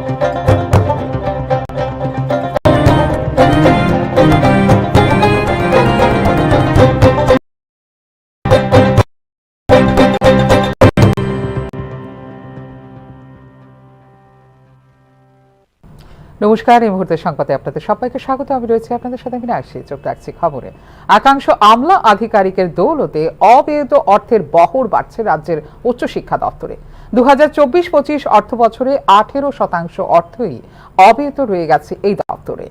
নমস্কার, এই মুহূর্তে সংবাদে আপনাদের সবাইকে স্বাগত। আমি রয়েছে আপনাদের সাথে, আমি আসছি, চোখ রাখছি খবরে। একাংশ আমলা আধিকারিকের দৌলতে অব্যয়িত অর্থের বহর বাড়ছে রাজ্যের উচ্চশিক্ষা দপ্তরে। 2024-25 অর্থ বছরে 18% অর্থই অব্যয়িত রয়ে গেছে এই দপ্তরে।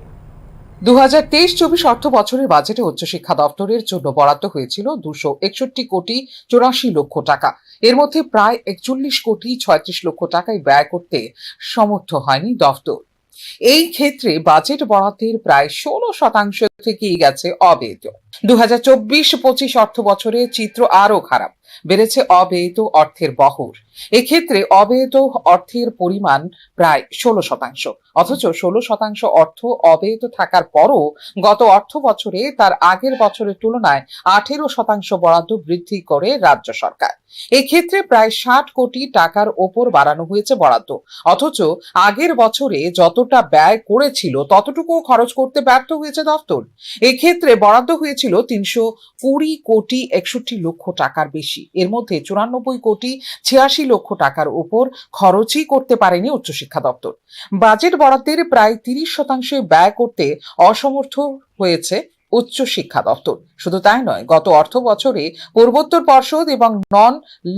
2023-24 অর্থ বছরের বাজেটে উচ্চশিক্ষা দপ্তরের জন্য বরাদ্দ হয়েছিল 261 কোটি 84 লক্ষ টাকা। এর মধ্যে প্রায় 41 কোটি 36 লক্ষ টাকাই ব্যয় করতে সমর্থ হয়নি দপ্তর। এই ক্ষেত্রে বাজেট বরাদ্দের প্রায় 16% থেকেই গেছে অব্যয়িত। 2024-25 অর্থ বছরে চিত্র আরো খারাপ, বেড়েছে অব্যয়িত অর্থের বহর। এক্ষেত্রে অব্যয়িত অর্থের পরিমাণ প্রায় 16%, অথচ 16% অর্থ অব্যয়িত থাকার পরও গত অর্থ বছরে তার আগের বছরের তুলনায় 18% বরাদ্দ বৃদ্ধি করে রাজ্য সরকার। এক্ষেত্রে প্রায় 60 কোটি টাকার ওপর বাড়ানো হয়েছে বরাদ্দ, অথচ আগের বছরে যতটা ব্যয় করেছিল ততটুকু খরচ করতে ব্যর্থ হয়েছে দপ্তর। এক্ষেত্রে বরাদ্দ হয়েছিল 320 কোটি 61 লক্ষ টাকার বেশি। এর মধ্যে 94 কোটি 86 লক্ষ টাকার উপর খরচই করতে পারেনি উচ্চশিক্ষা দপ্তর। বাজেট বরাদ্দের প্রায় 30% ব্যয় করতে অসমর্থ হয়েছে উচ্চশিক্ষা দপ্তর। শুধু তাই নয়, গত অর্থ বছরে পূর্বোত্তর পর্ষদ এবং নন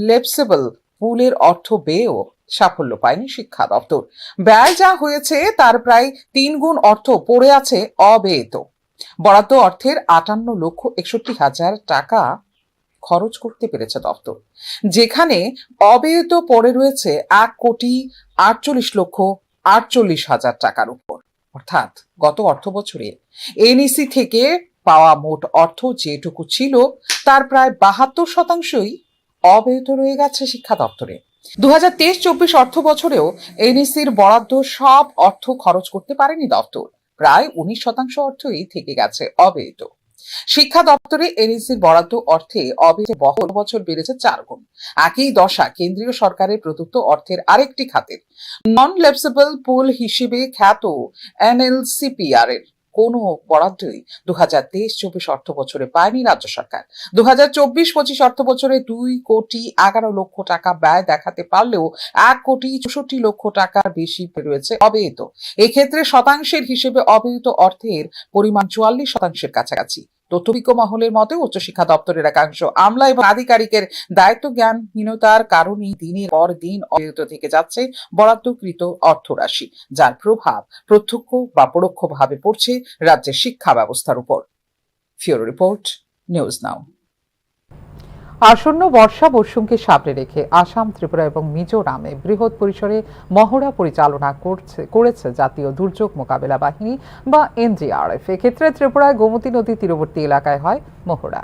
লেপসেবল পুলের অর্থ ব্যয়েও সাফল্য পায়নি শিক্ষা দপ্তর। ব্যয় যা হয়েছে তার প্রায় 3 গুণ অর্থ পড়ে আছে অব্যয়িত। বরাদ্দ অর্থের 58 লক্ষ 61 হাজার টাকা খরচ করতে পেরেছে দপ্তর, যেখানে অব্যয়িত পড়ে রয়েছে 1 কোটি 48 লক্ষ 48 হাজার টাকার উপর। অর্থাৎ গত অর্থ বছরে এনইসি থেকে পাওয়া মোট অর্থ যেটুকু ছিল তার প্রায় 72%ই অব্যয়িত রয়ে গেছে শিক্ষা দপ্তরে। 2023-24 অর্থ বছরেও এনইসির বরাদ্দ সব অর্থ খরচ করতে পারেনি দপ্তর। প্রায় 19% অর্থই থেকে গেছে অব্যয়িত। শিক্ষা দপ্তরে এনইসির বরাদ্দ অর্থে অব্যয়িত বহর বছর বেড়েছে 4 গুণ। একই দশা কেন্দ্রীয় সরকারের প্রদত্ত অর্থের আরেকটি খাতের। নন লেপসেবল পুল হিসেবে খ্যাত এনএলসিপিআর এর কোনো বরাদ্দই 2023-24 অর্থ বছরে পায়নি রাজ্য সরকার। 2024-25 অর্থ বছরে 2 কোটি 11 লক্ষ টাকা ব্যয় দেখাতে পারলেও 1 কোটি 64 লক্ষ টাকার বেশি রয়েছে অব্যয়িত। এক্ষেত্রে শতাংশের হিসেবে অব্যয়িত অর্থের পরিমাণ 44% কাছাকাছি। তথ্যবিজ্ঞ মহলের মতে উচ্চশিক্ষা দপ্তরের একাংশ আমলা এবং আধিকারিকের দায়িত্ব জ্ঞানহীনতার কারণেই দিনের পর দিন অব্যয়িত থেকে যাচ্ছে বরাদ্দকৃত অর্থরাশি, যার প্রভাব প্রত্যক্ষ বা পরোক্ষভাবে পড়ছে রাজ্যের শিক্ষা ব্যবস্থার উপর। ফিউরো রিপোর্ট, নিউজ নাও। আসন্ন বর্ষা মৌসুমকে সামনে রেখে আসাম, ত্রিপুরা এবং মিজোরামে বৃহৎ পরিসরে মহড়া পরিচালনা করেছে জাতীয় দুর্যোগ মোকাবেলা বাহিনী বা এনডিআরএফ। এক্ষেত্রে ত্রিপুরায় গোমতী নদী তীরবর্তী এলাকায় হয় মহড়া।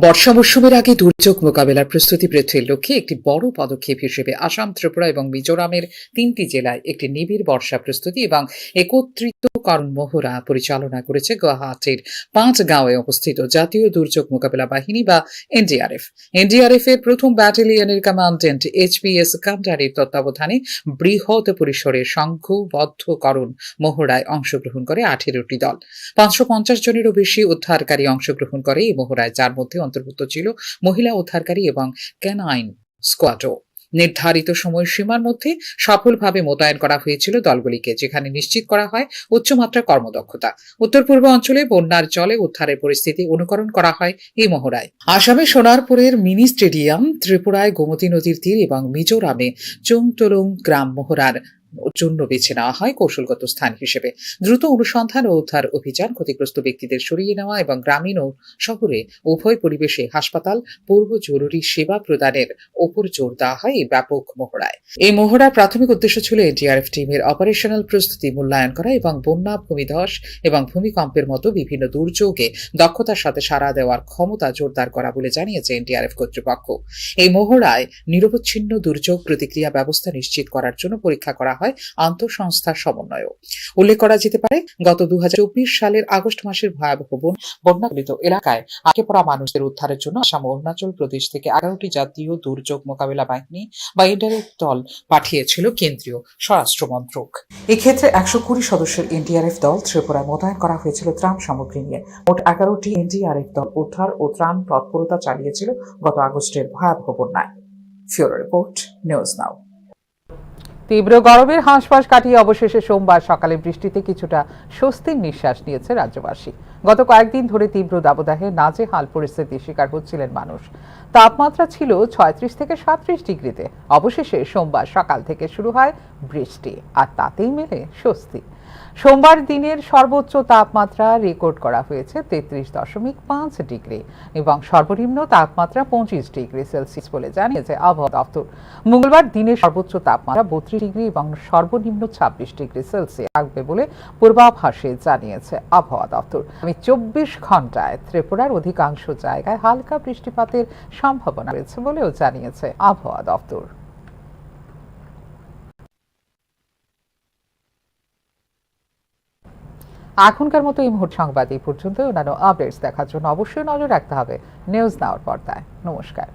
বর্ষা মৌসুমের আগে দুর্যোগ মোকাবেলার প্রস্তুতি বৃদ্ধির লক্ষ্যে একটি বড় পদক্ষেপ হিসেবে আসাম, ত্রিপুরা এবং মিজোরামের 3টি জেলায় একটি নিবিড় বর্ষা প্রস্তুতি এবং একত্রিতকরণ মহড়া পরিচালনা করেছে গুয়াহাটির 5 গাঁওয়ে অবস্থিত জাতীয় দুর্যোগ মোকাবেলা বাহিনী বা এনডিআরএফ। এনডিআরএফ এর প্রথম ব্যাটালিয়নের কমান্ডেন্ট এইচপিএস কান্ডারির তত্ত্বাবধানে বৃহৎ পরিসরে সংঘবদ্ধকরণ মহড়ায় অংশগ্রহণ করে 18টি দল। 550 জনেরও বেশি উদ্ধারকারী অংশগ্রহণ করে এই মহড়ায়, যার মধ্যে অন্তর্ভুক্ত ছিল মহিলা উদ্ধারকারী এবং ক্যানাইন স্কোয়াডও। নির্ধারিত সময়সীমার মধ্যে সফলভাবে মোতায়েন করা হয়েছিল দলগুলিকে, যেখানে নিশ্চিত করা হয় উচ্চমাত্রার কর্মদক্ষতা। উত্তর পূর্ব অঞ্চলে বন্যার জলে উদ্ধারের পরিস্থিতি অনুকরণ করা হয় এই মহড়ায়। আসামে সোনারপুরের মিনি স্টেডিয়াম, ত্রিপুরায় গোমতী নদীর তীর এবং মিজোরামে চুংতলুং গ্রাম মহড়ার জন্য বেছে নেওয়া হয় কৌশলগত স্থান হিসেবে। দ্রুত অনুসন্ধান ও উদ্ধার অভিযান, ক্ষতিগ্রস্ত ব্যক্তিদের সরিয়ে নেওয়া এবং গ্রামীণ ও শহরে উভয় পরিবেশে হাসপাতাল, পূর্ব জরুরি সেবা প্রদানের ওপর জোর দেওয়া হয় এই ব্যাপক মহড়ায়। এই মহড়ার প্রাথমিক উদ্দেশ্য ছিল এনডিআরএফ টিমের অপারেশনাল প্রস্তুতি মূল্যায়ন করা এবং বন্যা, ভূমিধস এবং ভূমিকম্পের মতো বিভিন্ন দুর্যোগে দক্ষতার সাথে সাড়া দেওয়ার ক্ষমতা জোরদার করা বলে জানিয়েছে এনডিআরএফ কর্তৃপক্ষ। এই মহড়ায় নিরবচ্ছিন্ন দুর্যোগ প্রতিক্রিয়া ব্যবস্থা নিশ্চিত করার জন্য পরীক্ষা করা হয় আন্তঃসংস্থার সমন্বয়। উল্লেখ করা যেতে পারে, গত 2024 সালের আগস্ট মাসের ভয়াবহ বন্যাকবলিত এলাকায় আটকে পড়া মানুষদের উদ্ধারের জন্য আসাম ও অরুণাচল প্রদেশ থেকে 11টি জাতীয় দুর্যোগ মোকাবিলা বাহিনী বা এনডিআরএফ দল পাঠিয়েছিল কেন্দ্রীয় স্বরাষ্ট্র মন্ত্রক। এক্ষেত্রে 120 সদস্যের এনডিআরএফ দল ত্রিপুরায় মোতায়েন করা হয়েছিল ত্রাণ সামগ্রী নিয়ে। মোট 11টি এনডিআরএফ দল উদ্ধার ও ত্রাণ তৎপরতা চালিয়েছিল গত আগস্টের ভয়াবহ বন্যায়। ফিউরো রিপোর্ট, নিউজ নাও। তীব্র গরমের হাঁসফাঁস কাটিয়ে অবশেষে সোমবার সকালে বৃষ্টিতে কিছুটা স্বস্তির নিঃশ্বাস নিয়েছে রাজ্যবাসী। গত কয়েকদিন ধরে তীব্র দাবদাহে নাজেহাল পরিস্থিতির শিকার হচ্ছিলেন মানুষ। তাপমাত্রা ছিল 36 থেকে 37 ডিগ্রিতে। অবশেষে সোমবার সকাল থেকে শুরু হয় বৃষ্টি, আর তাতেই মেলে স্বস্তি। সোমবার দিনের সর্বোচ্চ তাপমাত্রা রেকর্ড করা হয়েছে 33.5 ডিগ্রি এবং সর্বনিম্ন তাপমাত্রা 25 ডিগ্রি সেলসিয়াস বলে জানিয়েছে আবহাওয়া দপ্তর। মঙ্গলবার দিনের সর্বোচ্চ তাপমাত্রা 32 ডিগ্রি এবং সর্বনিম্ন 26 ডিগ্রি সেলসিয়াস থাকবে বলে পূর্বাভাসে জানিয়েছে আবহাওয়া দপ্তর। 24 ঘন্টায় ত্রিপুরার অধিকাংশ জায়গায় হালকা বৃষ্টিপাতের সম্ভাবনা রয়েছে বলেও জানিয়েছে আবহাওয়া দপ্তর। এখনকার মতো এই মুহূর্ত সংবাদ এই পর্যন্ত। অন্যান্য আপডেটস দেখার জন্য অবশ্যই নজর রাখতে হবে নিউজ নাওর পর্দায়। নমস্কার।